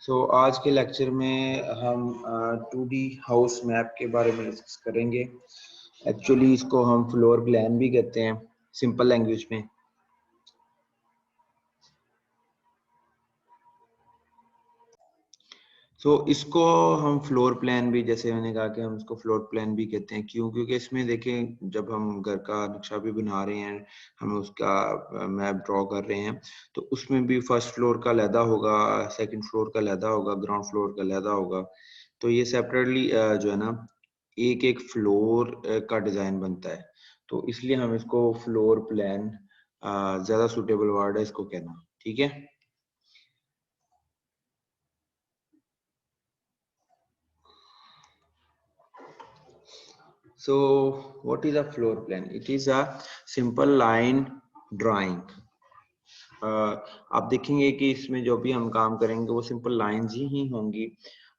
आज के लेक्चर में हम 2D हाउस मैप के बारे में डिस्कस करेंगे। एक्चुअली इसको हम फ्लोर प्लान भी कहते हैं सिंपल लैंग्वेज में। इसको हम फ्लोर प्लान भी, जैसे मैंने कहा कि हम इसको फ्लोर प्लान भी कहते हैं। क्यों? क्योंकि इसमें देखें, जब हम घर का नक्शा भी बना रहे हैं, हम उसका मैप ड्रॉ कर रहे हैं, तो उसमें भी फर्स्ट फ्लोर का अलहदा होगा, सेकंड फ्लोर का अलहदा होगा, ग्राउंड फ्लोर का अलहदा होगा। तो ये सेपरेटली जो है ना, एक एक फ्लोर का डिजाइन बनता है। तो इसलिए हम इसको फ्लोर प्लान, ज्यादा सुटेबल वर्ड है इसको कहना। ठीक है। So what is a floor plan? It is a simple line drawing. आप देखेंगे कि इसमें जो भी हम काम करेंगे वो सिंपल लाइंस ही होंगी।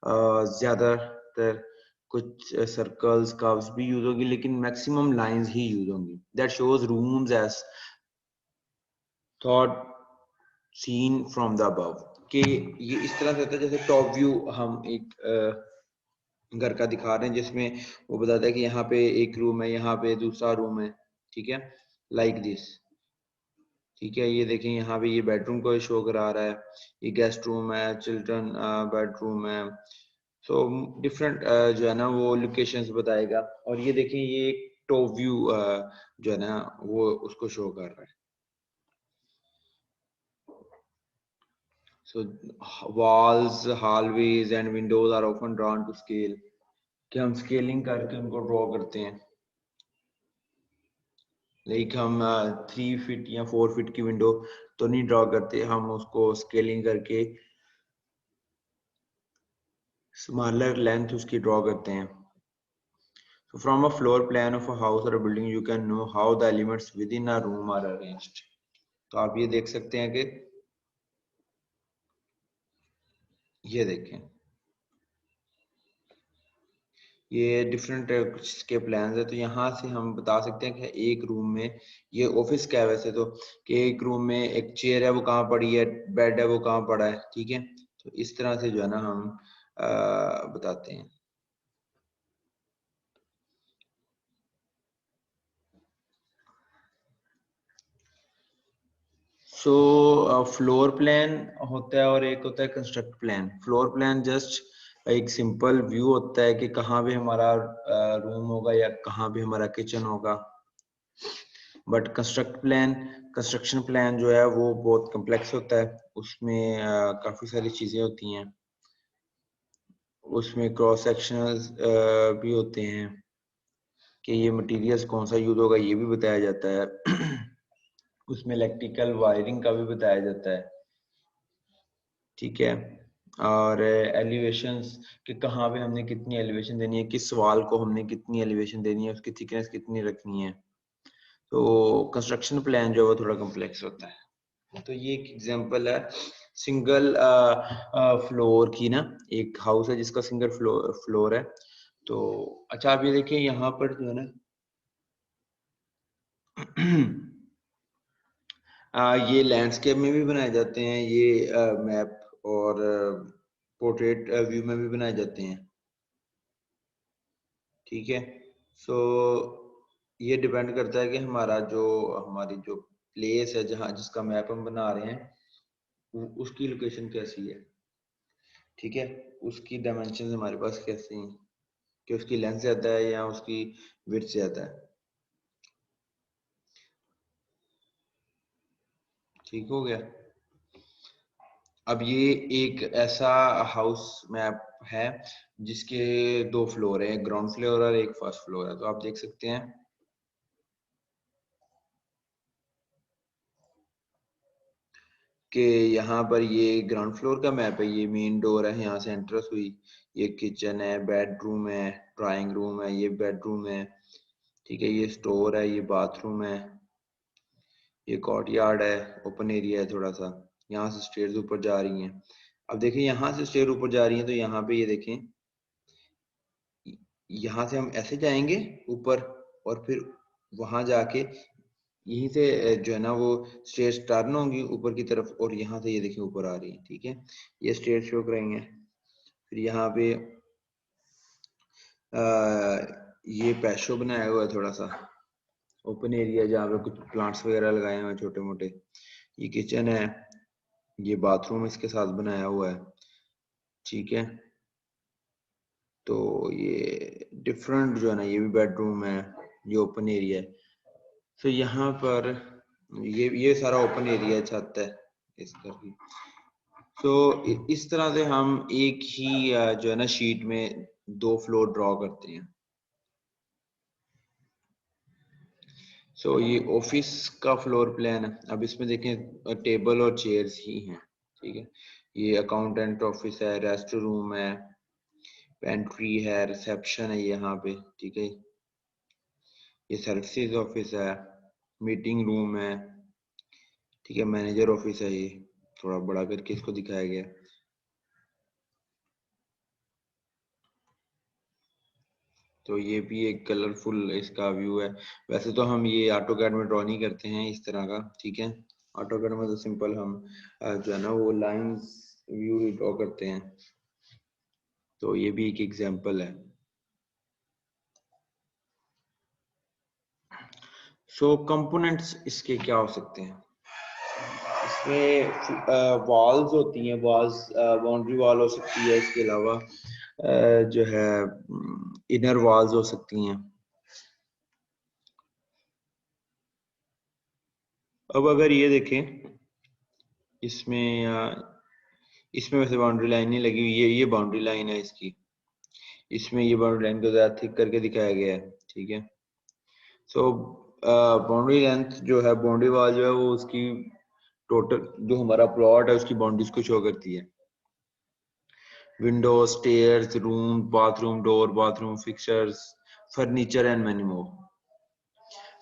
ज्यादातर कुछ सर्कल्स कर्व्स भी यूज होगी, लेकिन मैक्सिमम लाइंस ही यूज होंगी। That shows rooms as thought seen from the above. कि ये इस तरह से होता है जैसे टॉप व्यू हम एक घर का दिखा रहे हैं, जिसमें वो बताता है कि यहाँ पे एक रूम है, यहाँ पे दूसरा रूम है। ठीक है, लाइक दिस। ठीक है, ये देखें, यहाँ पे ये बेडरूम को शो करा रहा है, ये गेस्ट रूम है, चिल्ड्रन बेडरूम है। सो डिफरेंट जो है ना वो लोकेशंस बताएगा। और ये देखें, ये टॉप व्यू जो है ना वो उसको शो कर रहा है। So walls, hallways and windows are often drawn to scale, कि हम स्केलिंग करके उनको ड्रॉ करते हैं। लाइक हम 3 फीट या 4 फीट की विंडो तो नहीं ड्रॉ करते, हम उसको स्केलिंग करके स्मॉलर लेंथ उसकी ड्रॉ करते हैं। So from a floor plan of a house or a building, you can know how the elements within a room are arranged. तो आप ये देख सकते हैं कि ये देखें, ये डिफरेंट के प्लान है। तो यहाँ से हम बता सकते हैं कि एक रूम में, ये ऑफिस का है वैसे तो, कि एक रूम में एक चेयर है वो कहाँ पड़ी है, बेड है वो कहाँ पड़ा है। ठीक है, तो इस तरह से जो है ना हम बताते हैं। फ्लोर प्लान होता है और एक होता है construct plan. Floor plan just एक सिंपल व्यू होता है कि कहाँ भी हमारा रूम होगा या कहाँ भी हमारा किचन होगा। बट कंस्ट्रक्शन प्लान जो है वो बहुत कम्प्लेक्स होता है। उसमें काफी सारी चीजें होती हैं। उसमें क्रॉस सेक्शनल भी होते हैं कि ये मटेरियल्स कौन सा यूज होगा, ये भी बताया जाता है। उसमें इलेक्ट्रिकल वायरिंग का भी बताया जाता है। ठीक है, और एलिवेशंस कि कहाँ पे हमने कितनी एलिवेशन देनी है, किस वॉल को हमने कितनी एलिवेशन देनी है, उसकी थिकनेस कितनी रखनी है। तो कंस्ट्रक्शन प्लान जो है वो थोड़ा कम्प्लेक्स होता है। तो ये एक एग्जांपल है सिंगल फ्लोर की ना। एक हाउस है जिसका सिंगल फ्लोर है। तो अच्छा, आप ये देखिए, यहाँ पर जो है ना ये लैंडस्केप में भी बनाए जाते हैं, ये मैप और पोर्ट्रेट व्यू में भी बनाए जाते हैं। ठीक है, सो ये डिपेंड करता है कि हमारी जो प्लेस है, जहाँ जिसका मैप हम बना रहे हैं, उसकी लोकेशन कैसी है। ठीक है, उसकी डायमेंशन हमारे पास कैसे हैं, कि उसकी लेंथ ज्यादा है या उसकी विड्थ ज्यादा है। ठीक हो गया। अब ये एक ऐसा हाउस मैप है जिसके 2 फ्लोर है, एक ग्राउंड फ्लोर और एक फर्स्ट फ्लोर है। तो आप देख सकते हैं कि यहाँ पर ये ग्राउंड फ्लोर का मैप है। ये मेन डोर है, यहाँ से एंट्रेंस हुई, ये किचन है, बेडरूम है, ड्राइंग रूम है, ये बेडरूम है। ठीक है, ये स्टोर है, ये बाथरूम है, ये कोर्टयार्ड है, ओपन एरिया है थोड़ा सा। यहाँ से स्टेयर्स ऊपर जा रही हैं। अब देखें, यहाँ से स्टेयर ऊपर जा रही हैं, तो यहाँ पे ये देखें, यहाँ से हम ऐसे जाएंगे ऊपर और फिर वहां जाके यहीं से जो है ना वो स्टेयर्स टर्न होंगी ऊपर की तरफ, और यहाँ से ये देखिए ऊपर आ रही है, ठीक है। ये स्टेयर्स शो करेंगे। फिर यहाँ पे ये पैशो बनाया हुआ है थोड़ा सा ओपन एरिया, जहाँ पे कुछ प्लांट्स वगैरह लगाए हुए हैं छोटे मोटे। ये किचन है, ये बाथरूम इसके साथ बनाया हुआ है, ठीक है। तो ये डिफरेंट जो है ना, ये भी बेडरूम है, ये ओपन एरिया है। तो यहाँ पर ये सारा ओपन एरिया छत है इस घर की। तो इस तरह से हम एक ही जो है ना शीट में 2 फ्लोर ड्रॉ करते हैं। सो ये ऑफिस का फ्लोर प्लान है। अब इसमें देखें टेबल और चेयर्स ही हैं, ठीक है। ये अकाउंटेंट ऑफिस है, रेस्ट रूम है, पेंट्री है, रिसेप्शन है यहाँ पे, ठीक है। ये सर्विसेज ऑफिस है, मीटिंग रूम है, ठीक है। मैनेजर ऑफिस है, ये थोड़ा बड़ा करके इसको दिखाया गया। तो ये भी एक कलरफुल इसका व्यू है। वैसे तो हम ये ऑटोकैड में ड्रॉ नहीं करते हैं इस तरह का, ठीक है। ऑटोकैड में तो सिंपल हम जो है ना वो लाइंस व्यू ही ड्रॉ करते हैं। तो ये भी एक एग्जांपल है। सो कंपोनेंट्स इसके क्या हो सकते हैं? इसमें वॉल्स होती हैं, वॉल्स बाउंड्री वॉल हो सकती है, इसके अलावा जो है इनर वॉल्स हो सकती हैं। अब अगर ये देखें इसमें इसमें वैसे बाउंड्री लाइन नहीं लगी हुई, ये बाउंड्री लाइन है इसकी। इसमें ये बाउंड्री लाइन को ज्यादा थिक करके दिखाया गया है, ठीक है। सो बाउंड्री लेंथ जो है, बाउंड्री वॉल जो है वो उसकी टोटल जो हमारा प्लॉट है उसकी बाउंड्रीज को शो करती है। Window, stairs, room, bathroom door, bathroom fixtures, furniture and many more.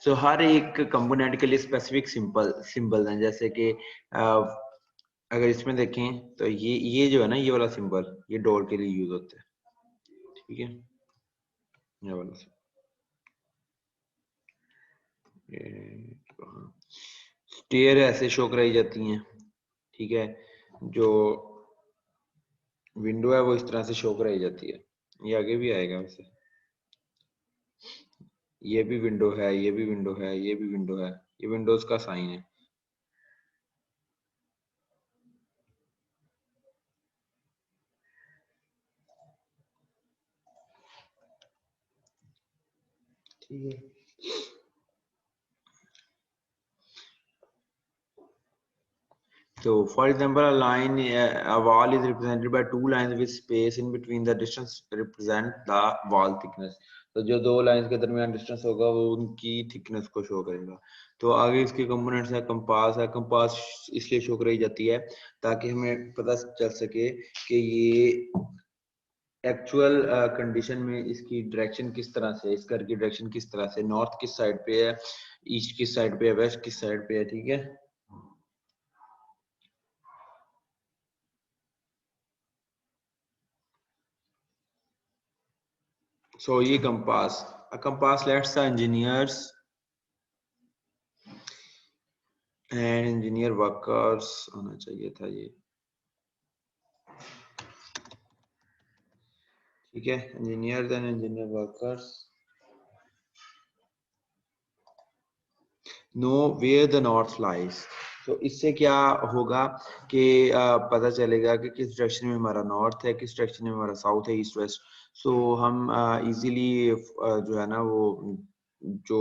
So हर एक कंपोनेंट के लिए स्पेसिफिक सिंबल हैं, जैसे कि अगर इसमें देखें तो ये जो है ना, ये वाला सिंबल ये डोर के लिए यूज होता है, ठीक है। ये वाला स्टेयर ऐसे शो कराई जाती हैं, ठीक है। जो विंडो है वो इस तरह से शो कराई जाती है। ये आगे भी आएगा वैसे। ये भी विंडो है, ये भी विंडो है, ये भी विंडो है, ये विंडोज का साइन है, ठीक है। So, for example, a wall is represented by two lines with space in between. The distance represent the wall thickness. तो जो दो लाइंस के दरमियान डिस्टेंस होगा वो उनकी थिकनेस को शो करेगा। तो आगे इसके कंपोनेंट्स है, कंपास है। कंपास इसलिए शो कराई जाती है ताकि हमें पता चल सके कि ये एक्चुअल कंडीशन में इसकी डायरेक्शन किस तरह से, इस घर की डायरेक्शन किस तरह से, नॉर्थ किस साइड पे है, ईस्ट किस साइड पे है, वेस्ट किस साइड पे है, ठीक है। So ये compass, a compass lets the engineers and engineer workers होना चाहिए था ये, ठीक है। engineers and engineer workers know where the north lies. तो इससे क्या होगा कि पता चलेगा कि किस डायरेक्शन में हमारा नॉर्थ है, किस डायरेक्शन में हमारा साउथ है, ईस्ट वेस्ट। सो हम इजीली जो है ना वो जो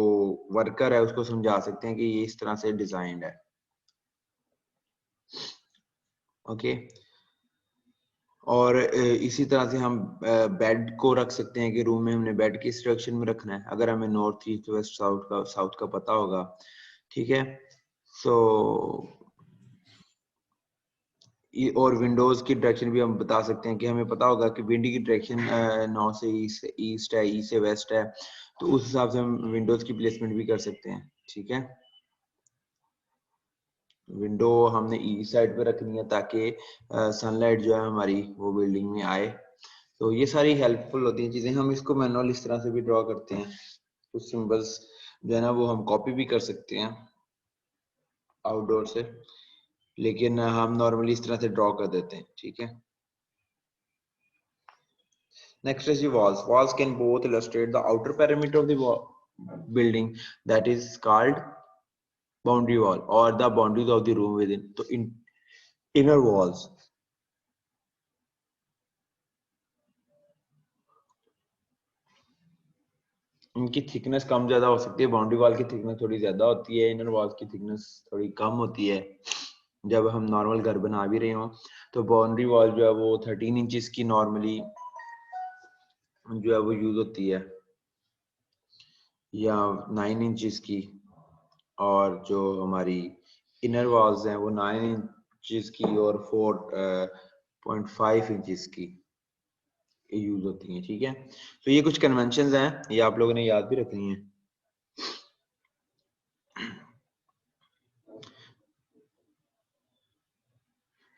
वर्कर है उसको समझा सकते हैं कि ये इस तरह से डिजाइंड है, ओके। और इसी तरह से हम बेड को रख सकते हैं कि रूम में हमने बेड किस डायरेक्शन में रखना है, अगर हमें नॉर्थ, ईस्ट, वेस्ट, साउथ का पता होगा, ठीक है। सो और विंडोज की डायरेक्शन भी हम बता सकते हैं कि हमें पता होगा कि विंडी की डायरेक्शन नॉर्थ से ईस्ट है, ईस्ट से वेस्ट है, तो उस हिसाब से हम विंडोज की प्लेसमेंट भी कर सकते हैं, ठीक है। विंडो हमने ईस्ट साइड पे रखनी है ताकि सनलाइट जो है हमारी वो बिल्डिंग में आए। तो ये सारी हेल्पफुल होती हैं चीजें। हम इसको मैनुअल इस तरह से भी ड्रॉ करते हैं। कुछ सिंबल्स जो है ना वो हम कॉपी भी कर सकते हैं, आउटडोर से, लेकिन हम नॉर्मली इस तरह से ड्रॉ कर देते हैं, ठीक है। Next is the walls. Walls can both illustrate the outer perimeter of the building, that is called boundary wall, or the boundaries of the room within. So in inner walls, इनकी thickness कम ज्यादा हो सकती है। Boundary wall की thickness थोड़ी ज्यादा होती है, इनर वॉल की थिकनेस थोड़ी कम होती है। जब हम नॉर्मल घर बना भी रहे हो तो बाउंड्री वॉल जो है वो 13 इंचेस की नॉर्मली जो है वो यूज होती है, या 9 इंचेस की, और जो हमारी इनर वॉल्स हैं वो 9 इंचेस की और 4.5 इंचेस की यूज होती हैं, ठीक है। तो ये कुछ कन्वेंशंस हैं, ये आप लोगों ने याद भी रखनी है।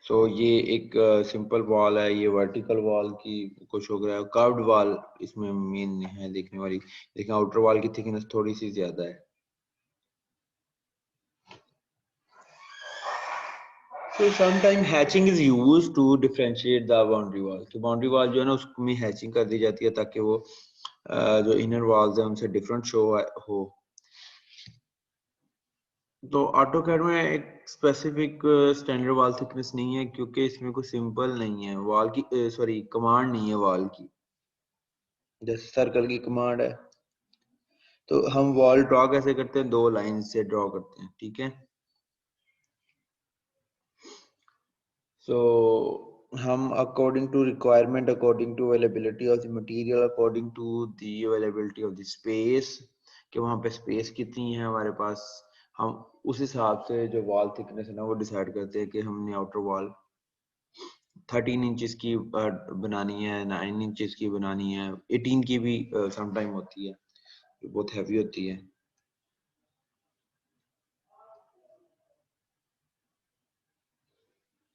सो ये एक सिंपल वॉल है, ये वर्टिकल वॉल की कुछ हो गया, कर्व्ड वॉल इसमें मेन है देखने वाली, लेकिन आउटर वॉल की थिकनेस थोड़ी सी ज्यादा है। So sometime hatching is used to differentiate the boundary wall. तो बाउंड्री वॉल जो है ना उसमें हैचिंग कर दी जाती है ताकि वो जो इनर वॉल्स है उनसे डिफरेंट शो हो। तो ऑटोकैड में एक स्पेसिफिक स्टैंडर्ड वॉल थिकनेस नहीं है, क्योंकि इसमें कोई सिंपल नहीं है वॉल की, सॉरी कमांड नहीं है वॉल की। जैसे सर्कल की कमांड है, तो हम वॉल ड्रॉ कैसे करते हैं, 2 लाइन से ड्रॉ करते हैं, ठीक है। सो हम according to requirement, according to availability of the material, according to the availability of the space, कि वहां पे स्पेस कितनी है हमारे पास, हम उस हिसाब से जो वॉल थिकनेस है ना वो डिसाइड करते हैं कि हमने आउटर वॉल 13 इंचेस की बनानी है, 9 इंचेस की बनानी है, 18 की भी समटाइम होती है, जो बहुत हैवी होती है।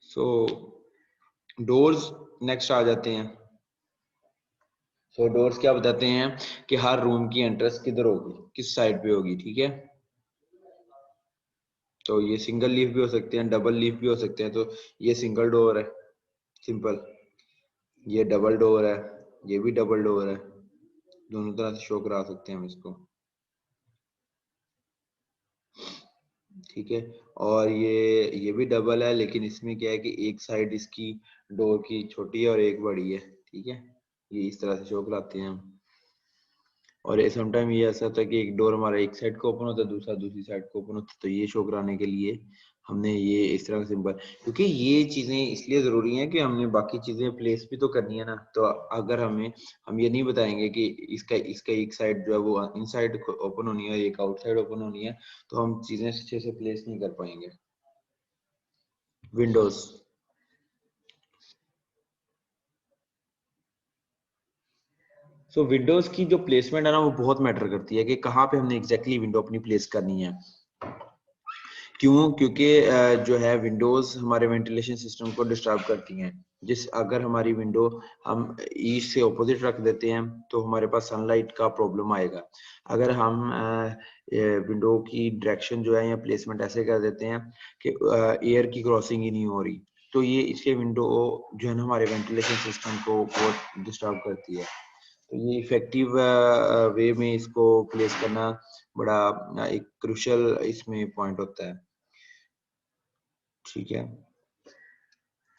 सो डोर्स नेक्स्ट आ जाते हैं। सो डोर्स क्या बताते हैं कि हर रूम की एंट्रेंस किधर होगी, किस साइड पे होगी, ठीक है। तो ये सिंगल लीफ भी हो सकते हैं, डबल लीफ भी हो सकते हैं। तो ये सिंगल डोर है सिंपल, ये डबल डोर है, ये भी डबल डोर है, दोनों तरह से शो करा सकते हैं हम इसको, ठीक है। और ये भी डबल है, लेकिन इसमें क्या है कि एक साइड इसकी डोर की छोटी है और एक बड़ी है, ठीक है। ये इस तरह से शो कराते हैं हम। और समटाइम ये ऐसा होता है कि एक डोर हमारा एक साइड को ओपन होता है, दूसरा दूसरी साइड को ओपन होता है, तो ये शो कराने के लिए हमने ये इस तरह का सिंबल, क्योंकि ये चीजें इसलिए जरूरी हैं कि हमने बाकी चीजें प्लेस भी तो करनी है ना। तो अगर हम ये नहीं बताएंगे कि इसका इसका एक साइड जो है वो इन साइड ओपन होनी है, एक आउट साइड ओपन होनी है, तो हम चीजें अच्छे से प्लेस नहीं कर पाएंगे। विंडोज, सो विंडोज की जो प्लेसमेंट है ना वो बहुत मैटर करती है कि कहाँ पे हमने एग्जैक्टली विंडो अपनी प्लेस करनी है। क्यों? क्योंकि जो है विंडोज हमारे वेंटिलेशन सिस्टम को डिस्टर्ब करती हैं। जिस अगर हमारी विंडो हम ईस्ट से ऑपोजिट रख देते हैं तो हमारे पास सनलाइट का प्रॉब्लम आएगा। अगर हम विंडो की डायरेक्शन जो है या प्लेसमेंट ऐसे कर देते हैं कि एयर की क्रॉसिंग ही नहीं हो रही, तो ये इसके विंडो जो है ना हमारे वेंटिलेशन सिस्टम को बहुत डिस्टर्ब करती है। तो ये इफेक्टिव वे में इसको प्लेस करना बड़ा एक क्रूशियल इसमें पॉइंट होता है, ठीक है।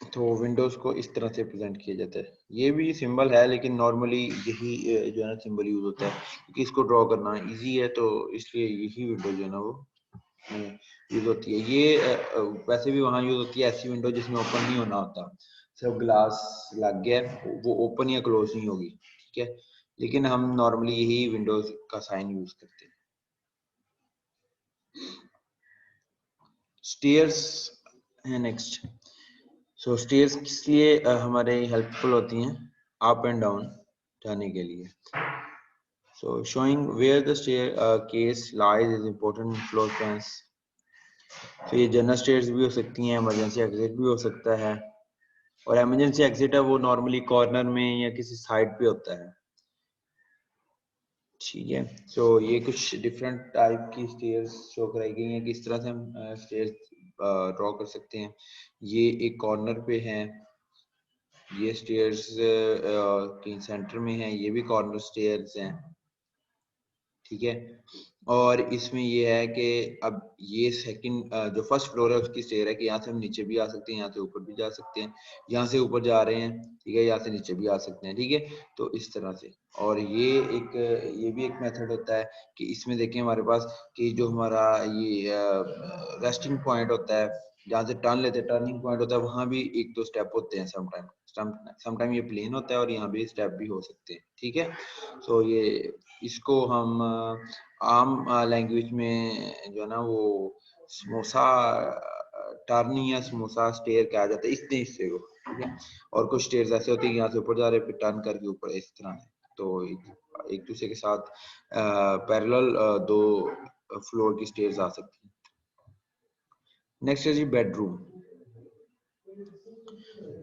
तो विंडोज को इस तरह से प्रेजेंट किया जाता है। ये भी सिंबल है, लेकिन नॉर्मली यही जो है ना सिंबल यूज होता है, क्योंकि इसको ड्रॉ करना इजी है, तो इसलिए यही विंडो जो है ना वो यूज होती है। ये वैसे भी वहां यूज होती है ऐसी विंडो जिसमें ओपन नहीं होना होता, सिर्फ ग्लास लग गया वो ओपन या क्लोज नहीं होगी, ठीक है। लेकिन हम नॉर्मली यही विंडोज का साइन यूज करते हैं। स्टेयर्स है नेक्स्ट। सो स्टेयर्स किस लिए हमारे हेल्पफुल होती हैं, अप एंड डाउन जाने के लिए। So showing where the staircase lies is important floor plans. तो ये जनरल स्टेयर्स भी हो सकती हैं, इमरजेंसी एग्जिट भी हो सकता है, और इमरजेंसी एग्जिट है वो नॉर्मली कॉर्नर में या किसी साइड पे होता है। ठीक है। सो ये कुछ डिफरेंट टाइप की स्टेयर्स शो कराई गई हैं, किस तरह से हम स्टेयर्स ड्रॉ कर सकते हैं। ये एक कॉर्नर पे है, ये स्टेयर्स कहीं सेंटर में है, ये भी कॉर्नर स्टेयर्स हैं, ठीक है। और इसमें ये है कि अब ये सेकंड जो फर्स्ट फ्लोर है उसकी स्टेयर है कि यहाँ से हम नीचे भी आ सकते हैं, यहाँ से ऊपर भी जा सकते हैं, यहाँ से ऊपर जा रहे हैं, ठीक है, यहाँ से नीचे भी आ सकते हैं, ठीक है। तो इस तरह से, और ये भी एक मेथड होता है कि इसमें देखें हमारे पास कि जो हमारा ये रेस्टिंग पॉइंट होता है, जहाँ से टर्न लेते हैं, टर्निंग पॉइंट होता है, वहां भी एक दो स्टेप होते हैं समटाइम ये प्लेन होता है और यहाँ भी स्टेप भी हो सकते हैं, ठीक है। सो ये इसको हम आम लैंग्वेज में जो है ना वो समोसा टर्निंग या समोसा स्टेयर कहा जाता है इतने हिस्से को, ठीक है। और कुछ स्टेयर्स ऐसे होते हैं यहाँ से ऊपर जा रहे हैं फिर टर्न करके ऊपर, इस तरह से। तो एक दूसरे के साथ पैरेलल दो फ्लोर की स्टेयर्स आ सकती हैं। नेक्स्ट है जी बेडरूम।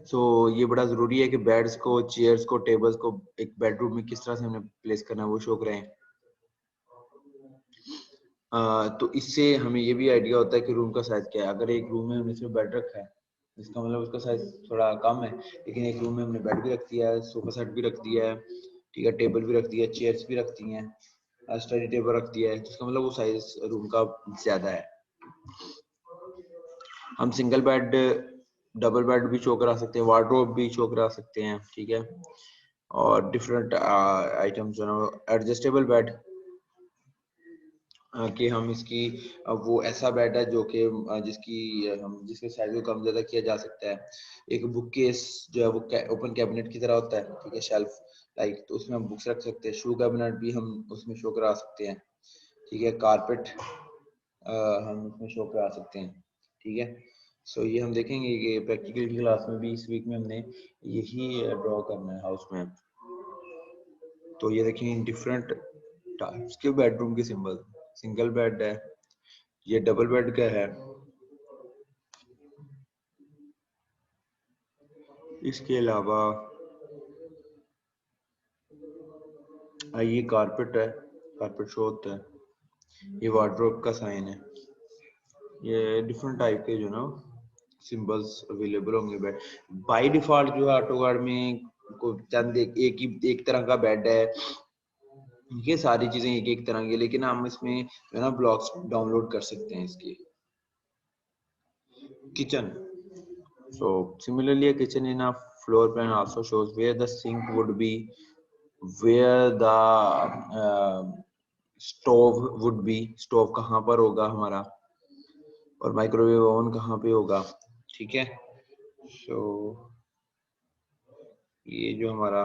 सो ये बड़ा जरूरी है कि बेड्स को, चेयर्स को, टेबल्स को एक बेडरूम में किस तरह से हमने प्लेस करना है वो शो करें। तो इससे हमें ये भी आइडिया होता है कि रूम का साइज क्या है। अगर एक रूम में हमने सिर्फ बेड रखा है, इसका मतलब उसका साइज थोड़ा कम है, लेकिन एक रूम में हमने बेड भी रख दिया है, सोफा सेट भी रख दिया है, ठीक है, टेबल भी रख दिया है, चेयर्स भी रख दी हैं, स्टडी टेबल रख दिया है, तो इसका मतलब वो साइज रूम का ज्यादा है। हम सिंगल बेड, डबल बेड भी शो करा सकते हैं, वार्डरोब भी शो करा सकते हैं, ठीक है। और डिफरेंट आइटम्स जो है एडजस्टेबल बेड, कि हम इसकी वो ऐसा बेड है जो कि जिसके साइज को कम ज्यादा किया जा सकता है। एक बुक केस जो है वो ओपन कैबिनेट की तरह होता है, ठीक है, शेल्फ लाइक, तो उसमें हम बुक्स रख सकते हैं। शू कैबिनेट भी हम उसमें शो करा सकते हैं, ठीक है। कारपेट हम उसमें शो करा सकते हैं, ठीक है। सो ये हम देखेंगे कि प्रैक्टिकल की क्लास में भी इस वीक में हमने यही ड्रॉ करना है हाउस में। तो ये देखेंगे डिफरेंट टाइप्स के बेडरूम के सिंबल। सिंगल बेड है, ये डबल बेड का है, इसके अलावा ये कारपेट है, कारपेट शो होता है, ये वार्डरोब का साइन है। ये डिफरेंट टाइप के जो ना सिंबल्स अवेलेबल होंगे बेड। बाय डिफॉल्ट जो है ऑटोकाड में को चंद एक तरह का बेड है, ये सारी चीजें एक एक तरह की, लेकिन हम इसमें जो है ना ब्लॉक्स डाउनलोड कर सकते हैं इसके। Kitchen. So similarly, a kitchen in a floor plan also shows where the sink would be, where the stove would be, stove कहाँ पर होगा हमारा, और माइक्रोवेव ओवन कहाँ पे होगा, ठीक है। So ये जो हमारा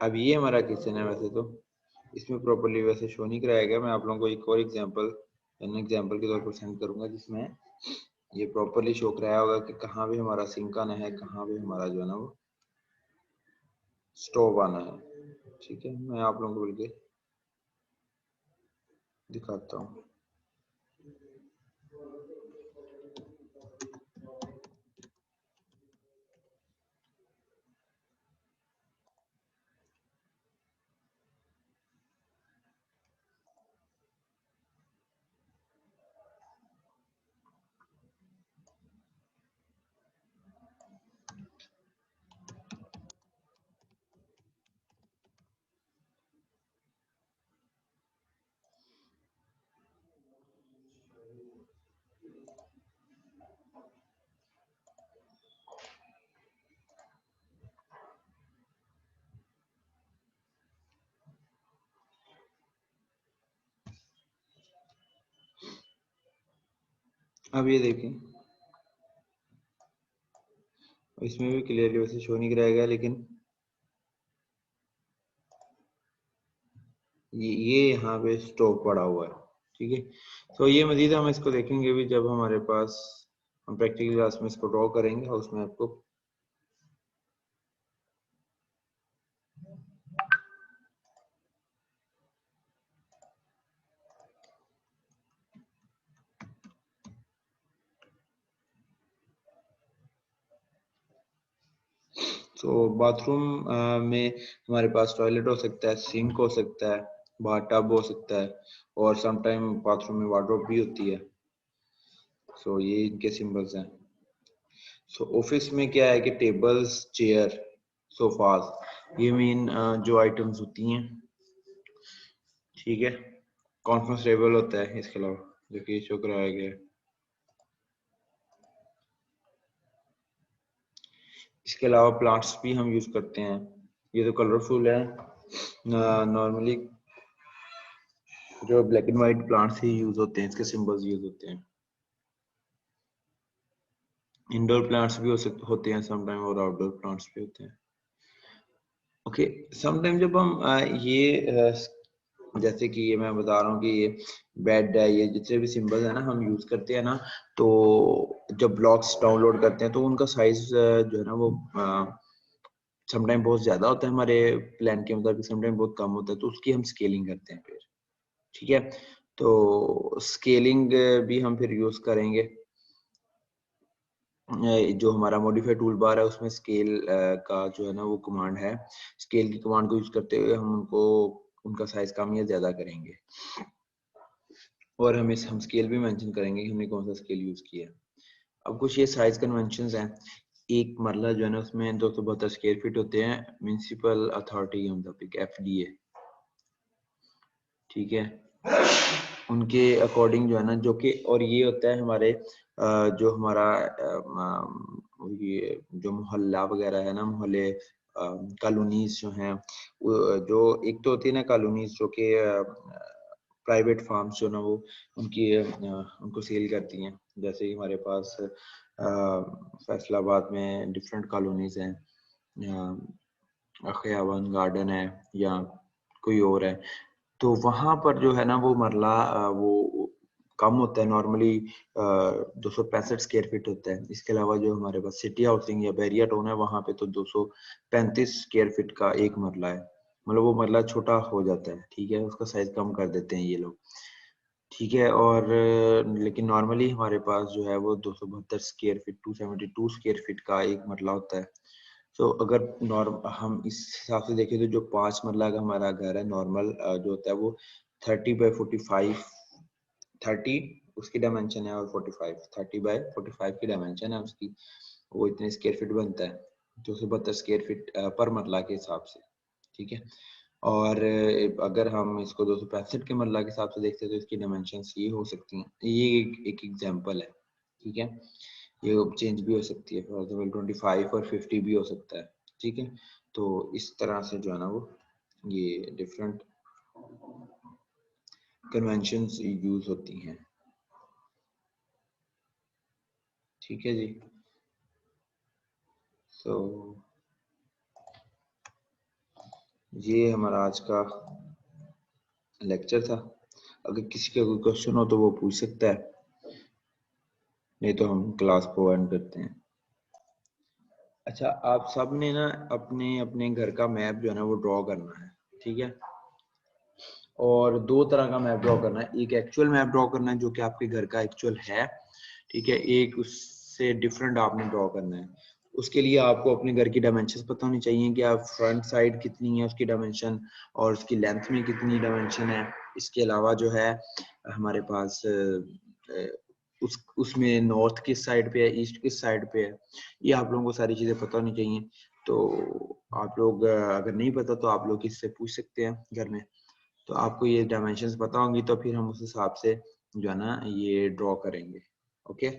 अब ये हमारा किचन है। वैसे तो इसमें प्रॉपर्ली वैसे शो नहीं कराया गया, मैं आप लोगों को एक और एग्जांपल के तौर पर सेंड करूंगा जिसमें ये प्रॉपर्ली शो कराया होगा कि कहाँ भी हमारा सिंक आना है, कहाँ भी हमारा जो है ना वो स्टोव आना है, ठीक है। मैं आप लोगों को बल्कि दिखाता हूँ। अब ये देखें, इसमें भी क्लियरली वैसे शो नहीं कराया गया, लेकिन ये यहाँ पे स्टोव पड़ा हुआ है, ठीक है। तो ये मजीद हम इसको देखेंगे भी जब हमारे पास हम प्रैक्टिकल क्लास में इसको ड्रॉ करेंगे हाउस में आपको। तो बाथरूम में हमारे पास टॉयलेट हो सकता है, सिंक हो सकता है, बाथ टब हो सकता है, और समटाइम बाथरूम में वार्डरोब भी होती है। सो ये इनके सिंबल्स हैं। सो ऑफिस में क्या है कि टेबल्स, चेयर, सोफास, ये मेन जो आइटम्स होती हैं, ठीक है। कॉन्फ्रेंस टेबल होता है इसके अलावा, जो कि शो कराया गया है। इसके अलावा प्लांट्स भी हम यूज करते हैं। ये तो कलरफुल है, नॉर्मली जो black and white plants he use होते हैं, इसके सिंबल्स यूज होते हैं। इंडोर प्लांट्स भी होते हैं समटाइम, और आउटडोर प्लांट्स भी होते हैं। ओके, समटाइम जब हम जैसे कि ये मैं बता रहा हूँ कि ये बेड है, ये जितने भी सिंबल्स है ना हम यूज करते हैं ना, तो जब ब्लॉक्स डाउनलोड करते हैं तो उनका साइज जो है ना वो समटाइम बहुत ज्यादा होता है हमारे प्लान के मुताबिक, समटाइम बहुत कम होता है, तो उसकी हम स्केलिंग करते हैं फिर, ठीक है। तो स्केलिंग भी हम फिर यूज करेंगे। जो हमारा मॉडिफाई टूल बार है उसमें स्केल का जो है ना वो कमांड है, स्केल की कमांड को यूज करते हुए हम उनको उनका साइज कम या ज्यादा करेंगे, और हम स्केल भी मेंशन करेंगे कि हमने कौन सा स्केल यूज किया। अब कुछ ये साइज कन्वेंशंस हैं। एक मरला जो है ना उसमें 272 स्क्वायर फीट होते हैं, म्युनिसिपल अथॉरिटी के मुताबिक, एफडीए, ठीक है। उनके अकॉर्डिंग जो है ना, जो कि और ये होता है हमारे जो हमारा ये जो मोहल्ला वगैरह है ना, मोहल्ले कॉलोनीज जो हैं, जो एक तो होती है ना कॉलोनीज जो कि प्राइवेट फार्म्स जो ना वो उनको सेल करती हैं। जैसे कि हमारे पास फैसलाबाद में डिफरेंट कॉलोनीज हैं, खयावन गार्डन है या कोई और है, तो वहां पर जो है ना वो मरला वो कम होता है, नॉर्मली 265 स्क्वायर फीट होता है। इसके अलावा जो हमारे पास सिटी हाउसिंग या बैरिया टाउन है वहां पे तो 235 स्क्वायर फीट का एक मरला है, मतलब वो मरला छोटा हो जाता है, ठीक है, उसका साइज कम कर देते हैं ये लोग, ठीक है। और लेकिन नॉर्मली हमारे पास जो है वो 272 स्क्वायर फीट, 272 स्क्वायर फीट का एक मरला होता है। तो अगर हम इस हिसाब से देखें तो जो 5 मरला का हमारा घर है नॉर्मल जो होता है वो 30 बाई 45, 30 उसकी डायमेंशन है, और 45, 30 बाई 45 की डायमेंशन है उसकी, वो इतने स्क्वायर फीट बनता है, 272 स्क्वायर फीट पर मरला के हिसाब से, ठीक है। और अगर हम इसको 265 के मरला के हिसाब से देखते हैं तो इसकी डायमेंशंस ये हो सकती हैं। ये एक एग्जांपल है, ठीक है। ये चेंज भी हो सकती है, फॉर एग्जांपल 25 और 50 भी हो सकता है, ठीक है। तो इस तरह से जो है ना वो ये डिफरेंट कन्वेंशंस यूज होती हैं, ठीक है जी। तो ये हमारा आज का लेक्चर था। अगर किसी का कोई क्वेश्चन हो तो वो पूछ सकता है, नहीं तो हम क्लास को एंड करते हैं। अच्छा, आप सब ने ना अपने अपने घर का मैप जो है ना वो ड्रॉ करना है, ठीक है। और दो तरह का मैप ड्रॉ करना है, एक एक्चुअल मैप ड्रॉ करना है जो कि आपके घर का एक्चुअल है, ठीक है, एक उससे डिफरेंट आपने ड्रॉ करना है। उसके लिए आपको अपने घर की डायमेंशंस पता होनी चाहिए कि आप फ्रंट साइड कितनी है उसकी डायमेंशन, और उसकी लेंथ में कितनी डायमेंशन है। इसके अलावा जो है हमारे पास उसमें नॉर्थ किस साइड पे है, ईस्ट किस साइड पे है, ये आप लोगों को सारी चीजें पता होनी चाहिए। तो आप लोग अगर नहीं पता तो आप लोग इससे पूछ सकते हैं घर में, तो आपको ये डायमेंशंस पता होंगी तो फिर हम उस हिसाब से जो है ना ये ड्रॉ करेंगे, ओके।